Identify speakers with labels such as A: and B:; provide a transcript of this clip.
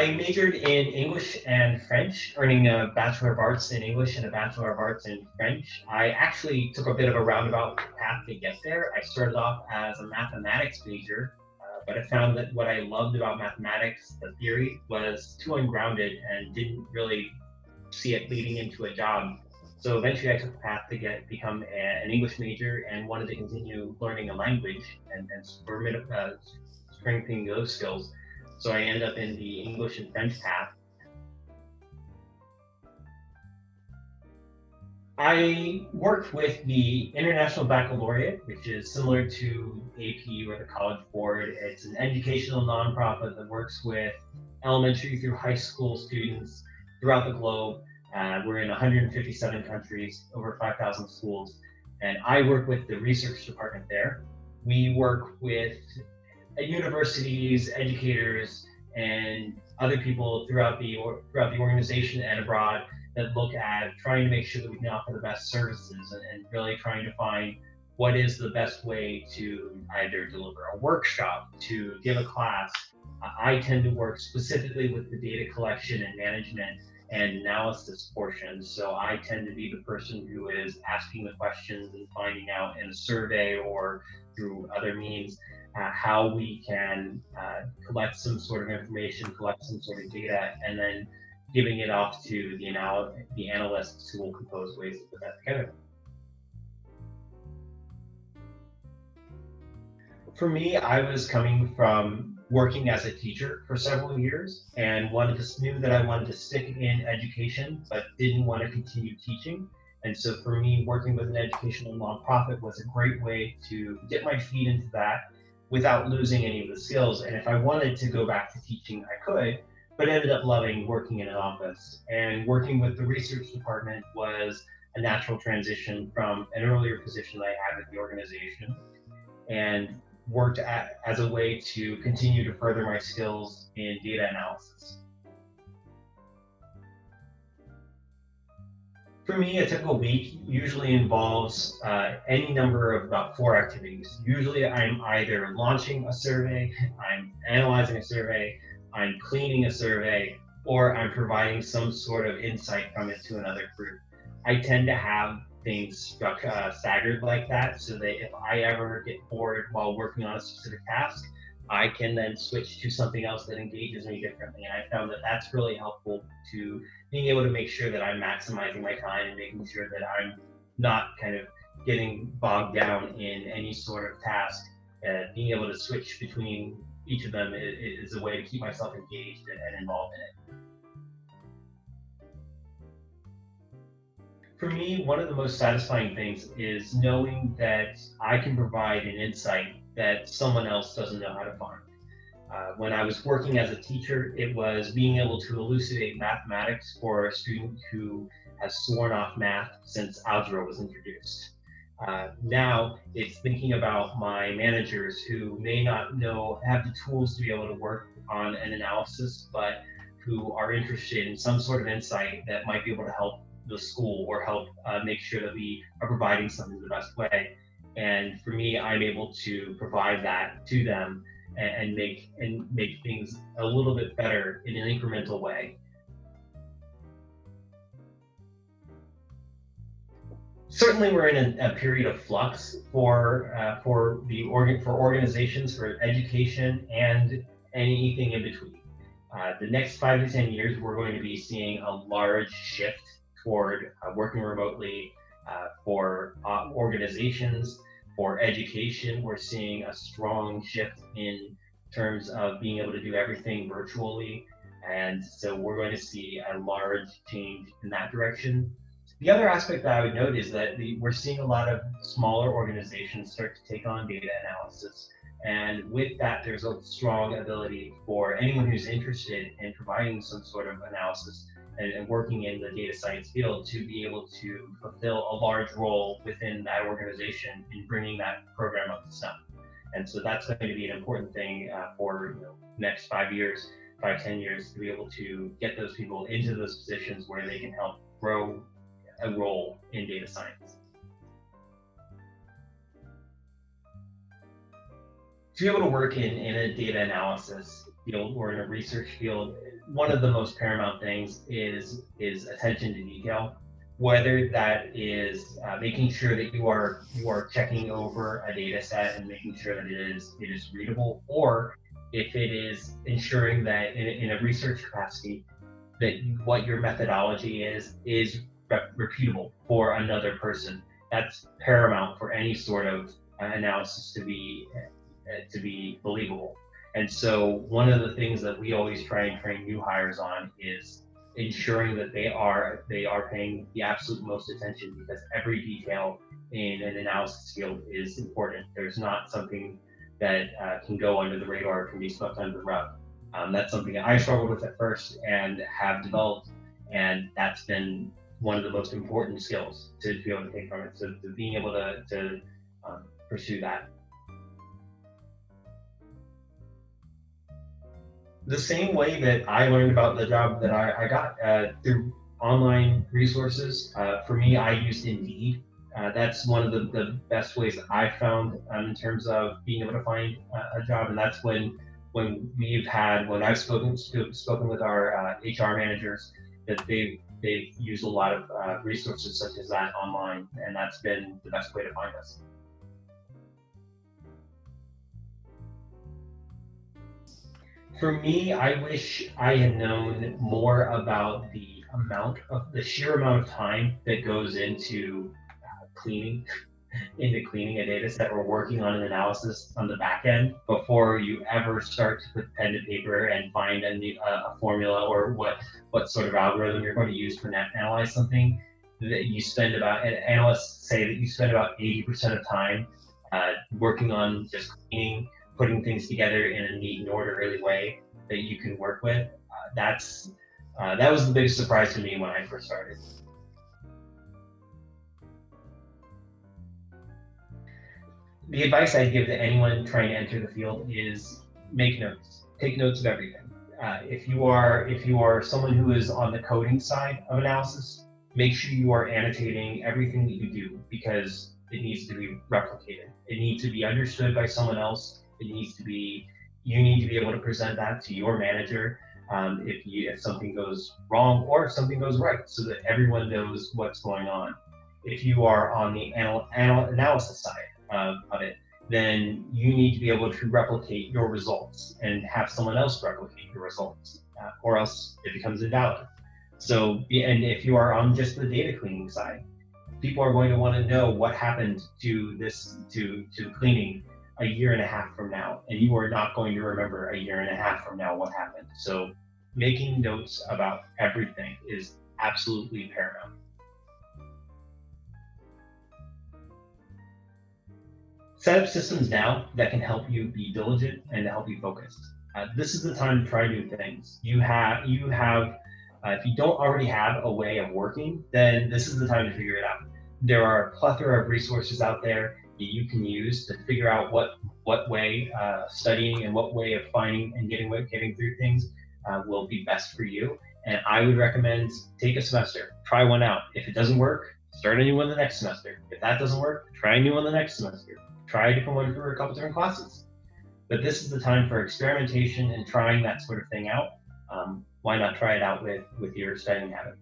A: I majored in English and French, earning a Bachelor of Arts in English and a Bachelor of Arts in French. I actually took a bit of a roundabout path to get there. I started off as a mathematics major, but I found that what I loved about mathematics, the theory, was too ungrounded and didn't really see it leading into a job. So eventually I took the path to become an English major and wanted to continue learning a language and strengthening those skills. So I ended up in the English and French path. I worked with the International Baccalaureate, which is similar to AP or the College Board. It's an educational nonprofit that works with elementary through high school students throughout the globe. We're in 157 countries, over 5,000 schools, and I work with the research department there. We work with universities, educators, and other people throughout the organization and abroad that look at trying to make sure that we can offer the best services and really trying to find what is the best way to either deliver a workshop, to give a class. I tend to work specifically with the data collection and management and analysis portion. So I tend to be the person who is asking the questions and finding out in a survey or through other means how we can collect some sort of information, collect some sort of data, and then giving it off to the analysts who will compose ways to put that together. For me, I was coming from working as a teacher for several years and knew that I wanted to stick in education, but didn't want to continue teaching. And so for me, working with an educational nonprofit was a great way to get my feet into that without losing any of the skills. And if I wanted to go back to teaching, I could, but ended up loving working in an office. And working with the research department was a natural transition from an earlier position that I had with the organization, and worked as a way to continue to further my skills in data analysis. For me, a typical week usually involves any number of about 4 activities. Usually I'm either launching a survey, I'm analyzing a survey, I'm cleaning a survey, or I'm providing some sort of insight from it to another group. I tend to have things staggered like that, so that if I ever get bored while working on a specific task, I can then switch to something else that engages me differently. And I found that that's really helpful to being able to make sure that I'm maximizing my time and making sure that I'm not kind of getting bogged down in any sort of task. Being able to switch between each of them is a way to keep myself engaged and involved in it. For me, one of the most satisfying things is knowing that I can provide an insight that someone else doesn't know how to find. When I was working as a teacher, it was being able to elucidate mathematics for a student who has sworn off math since algebra was introduced. Now it's thinking about my managers who may not have the tools to be able to work on an analysis, but who are interested in some sort of insight that might be able to help the school or help make sure that we are providing something the best way. And for me, I'm able to provide that to them and make things a little bit better in an incremental way. Certainly, we're in a period of flux for organizations, for education, and anything in between. The next 5 to 10 years, we're going to be seeing a large shift toward working remotely for organizations. For education, we're seeing a strong shift in terms of being able to do everything virtually. And so we're going to see a large change in that direction. The other aspect that I would note is that we're seeing a lot of smaller organizations start to take on data analysis. And with that, there's a strong ability for anyone who's interested in providing some sort of analysis and working in the data science field to be able to fulfill a large role within that organization in bringing that program up to snuff. And so that's going to be an important thing for next 5 years, 10 years, to be able to get those people into those positions where they can help grow a role in data science. To be able to work in a data analysis, field or in a research field, one of the most paramount things is attention to detail. Whether that is making sure that you are checking over a data set and making sure that it is readable, or if it is ensuring that in a research capacity that what your methodology is repeatable for another person. That's paramount for any sort of analysis to be believable. And so one of the things that we always try and train new hires on is ensuring that they are paying the absolute most attention, because every detail in an analysis field is important. There's not something that can go under the radar or can be swept under the rug. That's something that I struggled with at first and have developed, and that's been one of the most important skills to be able to take from it. So to being able to pursue that. The same way that I learned about the job that I got through online resources. For me, I used Indeed. That's one of the best ways that I found in terms of being able to find a job, and that's when I've spoken with our HR managers, that they've used a lot of resources such as that online, and that's been the best way to find us. For me, I wish I had known more about the sheer amount of time that goes into cleaning cleaning a data set or working on an analysis on the back end before you ever start to put pen to paper and find a formula or what sort of algorithm you're going to use to analyze something. That you spend about, and analysts say that you spend about 80% of time working on just cleaning, putting things together in a neat and orderly way that you can work with. That was the biggest surprise to me when I first started. The advice I'd give to anyone trying to enter the field is make notes. Take notes of everything. If you are someone who is on the coding side of analysis, make sure you are annotating everything that you do, because it needs to be replicated. It needs to be understood by someone else. You need to be able to present that to your manager if something goes wrong or if something goes right, so that everyone knows what's going on. If you are on the analysis side of it, then you need to be able to replicate your results and have someone else replicate your results, or else it becomes invalid. So, and if you are on just the data cleaning side, people are going to want to know what happened to cleaning a year and a half from now, and you are not going to remember a year and a half from now what happened. So making notes about everything is absolutely paramount. Set up systems now that can help you be diligent and to help you focus. This is the time to try new things. If you don't already have a way of working, then this is the time to figure it out. There are a plethora of resources out there that you can use to figure out what way studying and what way of finding and getting through things will be best for you. And I would recommend take a semester, try one out. If it doesn't work, start a new one the next semester. If that doesn't work, try a new one the next semester. Try a different one for a couple different classes. But this is the time for experimentation and trying that sort of thing out. Why not try it out with your studying habit?